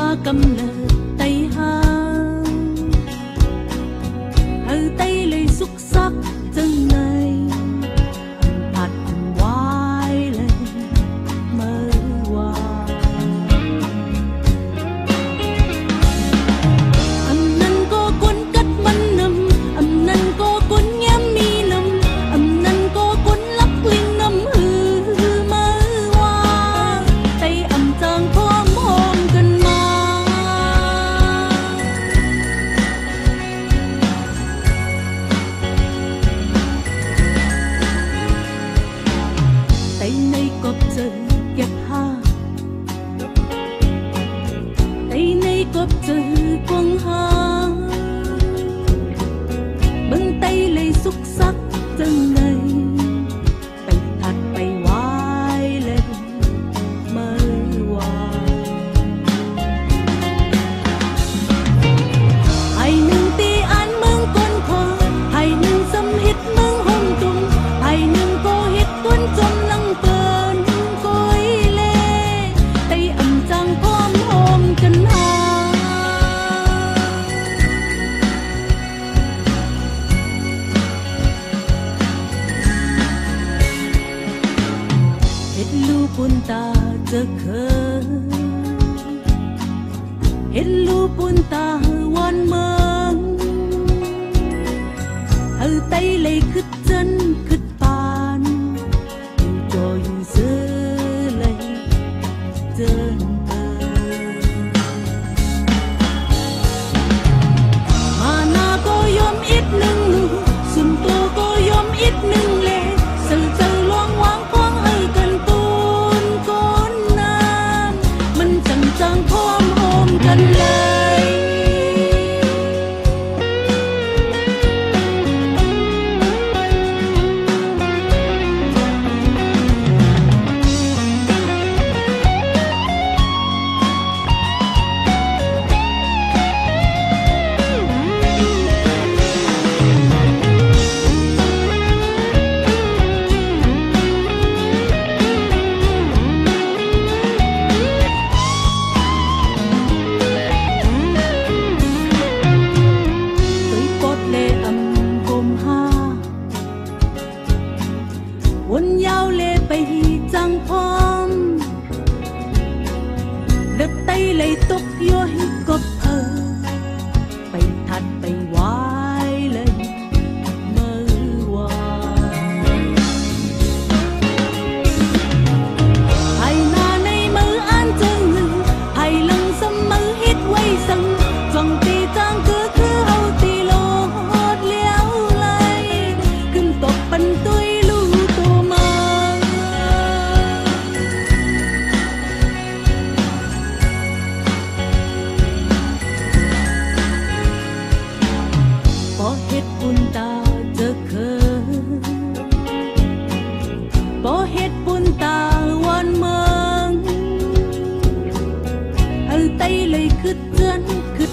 hoa cầm lờ tay hang hơi tay lấy xúc sắc chân này thật quay lên mơ hoa âm năn có cuốn cắt mắn nằm âm năn có cuốn nhám mi nằm âm năn có cuốn lắc linh nằm hư mơ hoa tay âm trang thom hôm gần mà tay này cọp trời kẹt ha tay này cọp trời quăng ha bưng tay lấy xúc sắc chân này bay thật bay quay lên mơ hoa hai nương ti an mương con khờ hai nương xâm hít mương hồng tung hai nương cô hít tuôn trong lăng tơn cối lê tay ẩm trang thom hôm chân ha hết lu pun ta giờ khờ hết lu pun ta wan mơ hơi tay lấy khứt chân khứt bàn cho yêu dơ lấy chân mà na có yom ít nâng nụ xuân tô có yom ít nâng lệ sờ sờ loang hoang khoang hơi cần tôn con nam mình chẳng chẳng thom hôm cần lời quân nhau lê bay trăng phong đập tay lấy tóc yoi cọp thơ bay thật bay quay lên mơ hoa hai na này mơ an chân ngư hai lần xâm mơ hít quay sân dòng tì trang cứ hậu tì lô hót léo lay kinh tộc bần tôi bỏ hết bun ta giờ khờ bỏ hết bun ta wan mơ hơi tay lấy khứt chân khứt